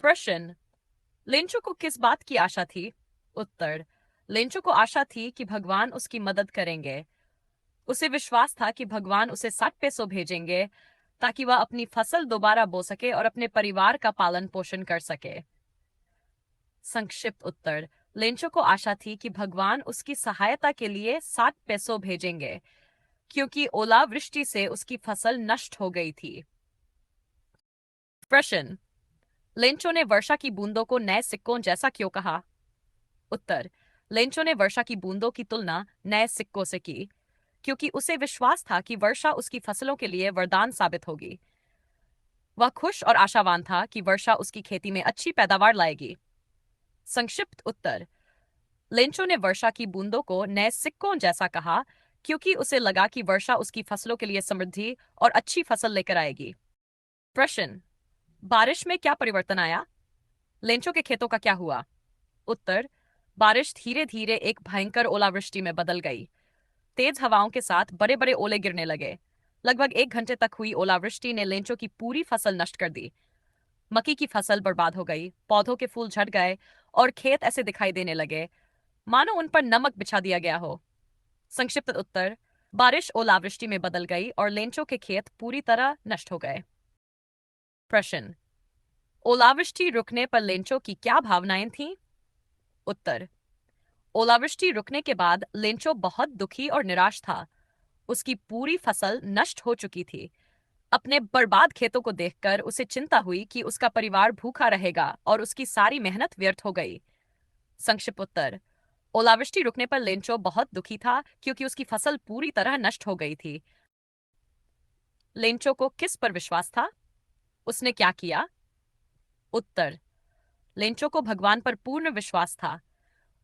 प्रश्न। लेंचो को किस बात की आशा थी? उत्तर। लेंचो को आशा थी कि भगवान उसकी मदद करेंगे। उसे विश्वास था कि भगवान उसे 60 पैसों भेजेंगे ताकि वह अपनी फसल दोबारा बो सके और अपने परिवार का पालन पोषण कर सके। संक्षिप्त उत्तर। लेंचो को आशा थी कि भगवान उसकी सहायता के लिए 60 पैसों भेजेंगे क्योंकि ओलावृष्टि से उसकी फसल नष्ट हो गई थी। प्रश्न। लेंचो ने वर्षा की बूंदों को नए सिक्कों जैसा क्यों कहा? उत्तर। लेंचो ने वर्षा की बूंदों की तुलना नए सिक्कों से की क्योंकि उसे विश्वास था कि वर्षा उसकी फसलों के लिए वरदान साबित होगी। वह खुश और आशावान था कि वर्षा उसकी खेती में अच्छी पैदावार लाएगी। संक्षिप्त उत्तर। लेंचो ने वर्षा की बूंदों को नए सिक्कों जैसा कहा क्योंकि उसे लगा कि वर्षा उसकी फसलों के लिए समृद्धि और अच्छी फसल लेकर आएगी। प्रश्न। बारिश में क्या परिवर्तन आया? लेंचो के खेतों का क्या हुआ? उत्तर। बारिश धीरे धीरे एक भयंकर ओलावृष्टि में बदल गई। तेज हवाओं के साथ बड़े बड़े ओले गिरने लगे। लगभग 1 घंटे तक हुई ओलावृष्टि ने लेंचो की पूरी फसल नष्ट कर दी। मक्की की फसल बर्बाद हो गई, पौधों के फूल झड़ गए और खेत ऐसे दिखाई देने लगे मानो उन पर नमक बिछा दिया गया हो। संक्षिप्त उत्तर। बारिश ओलावृष्टि में बदल गई और लेंचो के खेत पूरी तरह नष्ट हो गए। प्रश्न। ओलावृष्टि रुकने पर लेंचो की क्या भावनाएं थीं? उत्तर। ओलावृष्टि रुकने के बाद लेंचो बहुत दुखी और निराश था। उसकी पूरी फसल नष्ट हो चुकी थी। अपने बर्बाद खेतों को देखकर उसे चिंता हुई कि उसका परिवार भूखा रहेगा और उसकी सारी मेहनत व्यर्थ हो गई। संक्षिप्त उत्तर। ओलावृष्टि रुकने पर लेंचो बहुत दुखी था क्योंकि उसकी फसल पूरी तरह नष्ट हो गई थी। लेंचो को किस पर विश्वास था? उसने क्या किया? उत्तर। लेंचो को भगवान पर पूर्ण विश्वास था।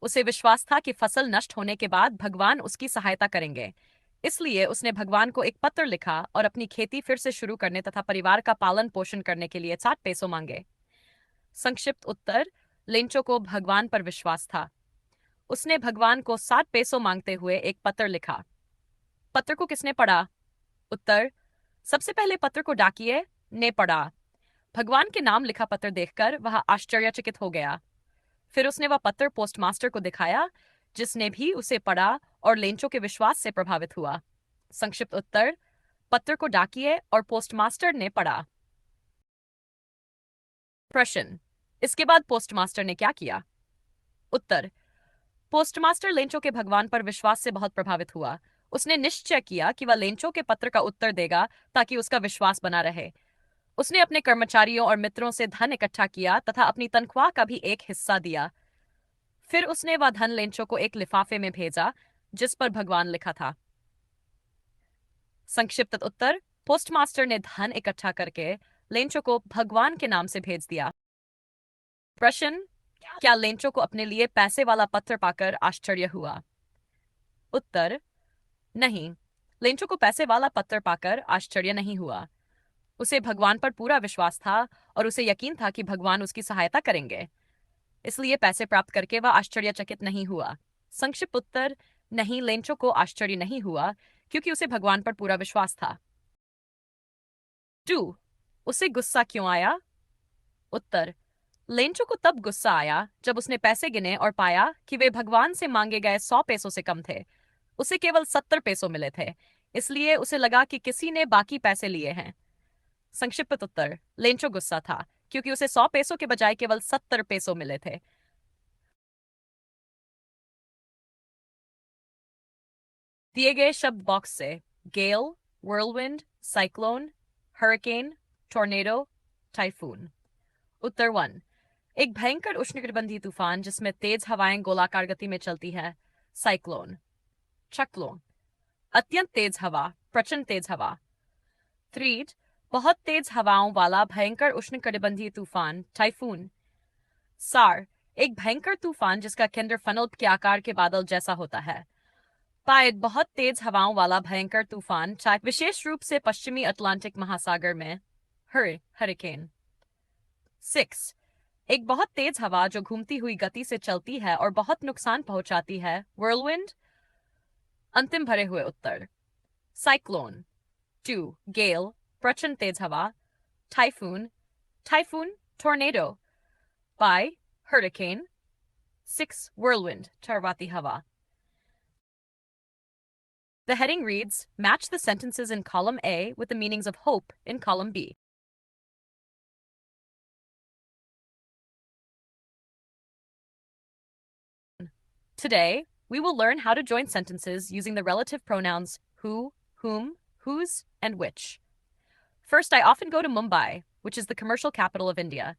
उसे विश्वास था कि फसल नष्ट होने के बाद भगवान उसकी सहायता करेंगे। इसलिए उसने भगवान को एक पत्र लिखा और अपनी खेती फिर से शुरू करने तथा परिवार का पालन पोषण करने के लिए 60 पैसों मांगे। संक्षिप्त उत्तर। लेंचो को भगवान पर विश्वास था। उसने भगवान को 60 पैसों मांगते हुए एक पत्र लिखा। पत्र को किसने पढ़ा? उत्तर। सबसे पहले पत्र को डाकिये ने पढ़ा। भगवान के नाम लिखा पत्र देखकर वह आश्चर्यचकित हो गया। फिर उसने वह पत्र पोस्टमास्टर को दिखाया, जिसने भी उसे पढ़ा और लेंचो के विश्वास से प्रभावित हुआ। संक्षिप्त उत्तर। पत्र को डाकिये और पोस्टमास्टर ने पढ़ा। प्रश्न। इसके बाद पोस्टमास्टर ने क्या किया? उत्तर। पोस्टमास्टर लेंचो के भगवान पर विश्वास से बहुत प्रभावित हुआ। उसने निश्चय किया कि वह लेंचो के पत्र का उत्तर देगा ताकि उसका विश्वास बना रहे। उसने अपने कर्मचारियों और मित्रों से धन इकट्ठा किया तथा अपनी तनख्वाह का भी एक हिस्सा दिया। फिर उसने वह धन लेंचो को एक लिफाफे में भेजा जिस पर भगवान लिखा था। संक्षिप्त उत्तर। पोस्टमास्टर ने धन इकट्ठा करके लेंचो को भगवान के नाम से भेज दिया। प्रश्न। क्या लेंचो को अपने लिए पैसे वाला पत्र पाकर आश्चर्य हुआ? उत्तर। नहीं, लेंचो को पैसे वाला पत्र पाकर आश्चर्य नहीं हुआ। उसे भगवान पर पूरा विश्वास था और उसे यकीन था कि भगवान उसकी सहायता करेंगे। इसलिए पैसे प्राप्त करके वह आश्चर्यचकित नहीं हुआ। संक्षिप्त उत्तर। नहीं, लेंचो को आश्चर्य नहीं हुआ क्योंकि उसे भगवान पर पूरा विश्वास था। 2. उसे गुस्सा क्यों आया? उत्तर। लेंचो को तब गुस्सा आया जब उसने पैसे गिने और पाया कि वे भगवान से मांगे गए 100 पैसों से कम थे। उसे केवल 70 पैसों मिले थे। इसलिए उसे लगा कि किसी ने बाकी पैसे लिए हैं। संक्षिप्त उत्तर। लेंचो गुस्सा था क्योंकि उसे 100 पैसों के बजाय केवल 70 पैसों मिले थे। दिए गए शब्द बॉक्स से गेल, व्हर्लविंड, साइक्लोन, हरिकेन, टोर्नेडो, टाइफून। उत्तर 1। एक भयंकर उष्णकटिबंधीय तूफान जिसमें तेज हवाएं गोलाकार गति में चलती है, साइक्लोन। चक्लोन। अत्यंत तेज हवा, प्रचंड तेज हवा। थ्रीड। बहुत तेज हवाओं वाला भयंकर उष्णकटिबंधीय तूफान, टाइफून। सार। एक भयंकर तूफान जिसका केंद्र फनल के आकार के बादल जैसा होता है। पायद। बहुत तेज हवाओं वाला भयंकर तूफान, चाहे विशेष रूप से पश्चिमी अटलांटिक महासागर में, हरिकेन। 6। एक बहुत तेज हवा जो घूमती हुई गति से चलती है और बहुत नुकसान पहुंचाती है, व्हर्लविंड। अंतिम भरे हुए उत्तर। साइक्लोन। 2. गेल, प्रचंड तेज हवा। Typhoon. Typhoon, tornado. 5. Hurricane. 6. Whirlwind, चरवाती हवा. The heading reads, match the sentences in column A with the meanings of hope in column B. Today, we will learn how to join sentences using the relative pronouns who, whom, whose, and which. First, I often go to Mumbai, which is the commercial capital of India.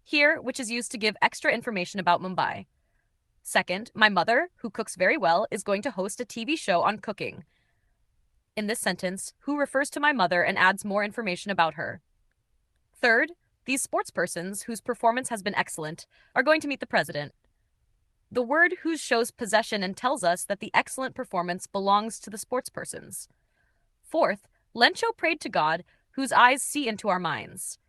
Here, which is used to give extra information about Mumbai. Second, my mother, who cooks very well, is going to host a TV show on cooking. In this sentence, who refers to my mother and adds more information about her. Third, these sportspersons, whose performance has been excellent, are going to meet the president. The word whose shows possession and tells us that the excellent performance belongs to the sportspersons. Fourth, Lencho prayed to God, whose eyes see into our minds.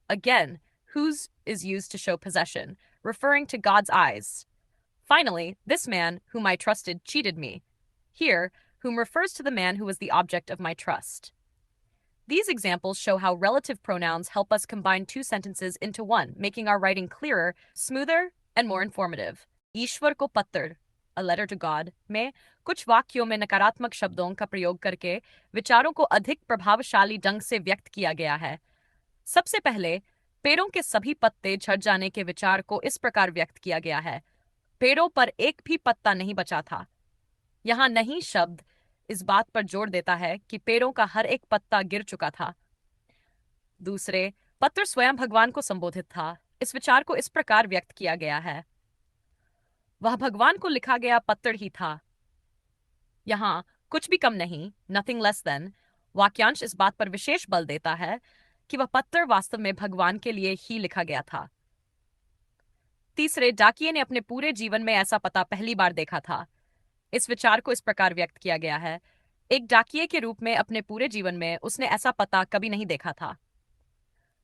Again, whose is used to show possession, referring to God's eyes. Finally, this man, whom I trusted, cheated me. Here, whom refers to the man who was the object of my trust. These examples show how relative pronouns help us combine two sentences into one, making our writing clearer, smoother, and more informative. ईश्वर को पत्र, a letter to God, में कुछ वाक्यों में नकारात्मक शब्दों का प्रयोग करके विचारों को अधिक प्रभावशाली ढंग से व्यक्त किया गया है. सबसे पहले, पेड़ों के सभी पत्ते झड़ जाने के विचार को इस प्रकार व्यक्त किया गया है. पेड़ों पर एक भी पत्ता नहीं बचा था. यहाँ नहीं शब्द इस बात पर जोर देता है कि पेड़ों का हर एक पत्ता गिर चुका था. दूसरे, पत्र स्वयं भगवान को संबोधित था. इस विचार को इस प्रकार व्यक्त किया गया है. वह भगवान को लिखा गया पत्र ही था. यहाँ कुछ भी कम नहीं, नथिंग लेस देन, वाक्यांश इस बात पर विशेष बल देता है कि वह पत्र वास्तव में भगवान के लिए ही लिखा गया था. तीसरे, डाकिये ने अपने पूरे जीवन में ऐसा पता पहली बार देखा था. इस विचार को इस प्रकार व्यक्त किया गया है. एक डाकिये के रूप में अपने पूरे जीवन में उसने ऐसा पता कभी नहीं देखा था.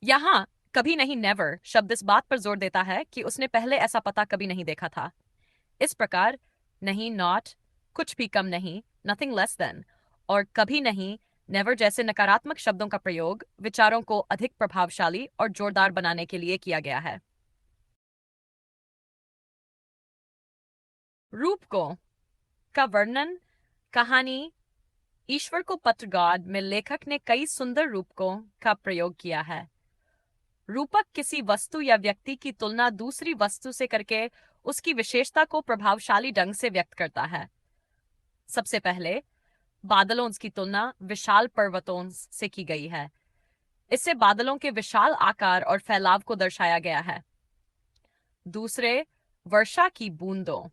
यहाँ कभी नहीं, नेवर, शब्द इस बात पर जोर देता है कि उसने पहले ऐसा पता कभी नहीं देखा था. इस प्रकार नहीं, नॉट, कुछ भी कम नहीं, नथिंग लेस देन, और कभी नहीं, नेवर जैसे नकारात्मक शब्दों का प्रयोग विचारों को अधिक प्रभावशाली और जोरदार बनाने के लिए किया गया है. रूपकों का वर्णन. कहानी ईश्वर को पत्र गॉड में लेखक ने कई सुंदर रूपकों का प्रयोग किया है. रूपक किसी वस्तु या व्यक्ति की तुलना दूसरी वस्तु से करके उसकी विशेषता को प्रभावशाली ढंग से व्यक्त करता है. सबसे पहले, बादलों की तुलना विशाल पर्वतों से की गई है. इससे बादलों के विशाल आकार और फैलाव को दर्शाया गया है. दूसरे, वर्षा की बूंदों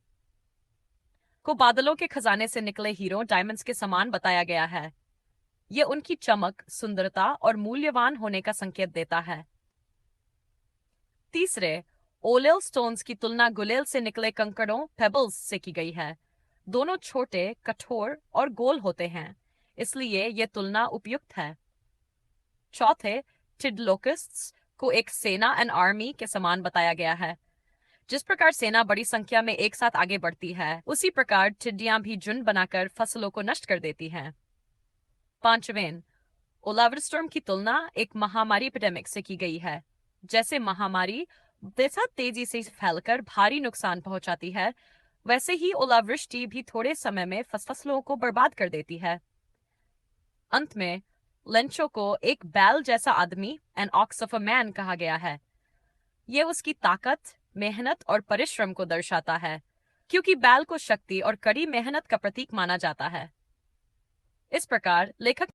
को बादलों के खजाने से निकले हीरो, डायमंड्स के समान बताया गया है. यह उनकी चमक, सुंदरता और मूल्यवान होने का संकेत देता है. तीसरे, ओलेल स्टोन्स की तुलना गुलेल से निकले कंकड़ों, पेबल्स से की गई है. दोनों छोटे, कठोर और गोल होते हैं, इसलिए यह तुलना उपयुक्त है. चौथे, टिडलोकिस्ट्स को एक सेना एंड आर्मी के समान बताया गया है. जिस प्रकार सेना बड़ी संख्या में एक साथ आगे बढ़ती है, उसी प्रकार टिड्डियां भी झुंड बनाकर फसलों को नष्ट कर देती हैं. पांचवें, ओलावरस्टॉर्म की तुलना एक महामारी एपिडेमिक से की गई है. जैसे महामारी बेहद तेजी से फैलकर भारी नुकसान पहुंचाती है, वैसे ही ओलावृष्टि भी थोड़े समय में फसलों को बर्बाद कर देती है. अंत में, लेंचो को एक बैल जैसा आदमी, an ox of a man, कहा गया है. यह उसकी ताकत, मेहनत और परिश्रम को दर्शाता है, क्योंकि बैल को शक्ति और कड़ी मेहनत का प्रतीक माना जाता है. इस प्रकार लेखक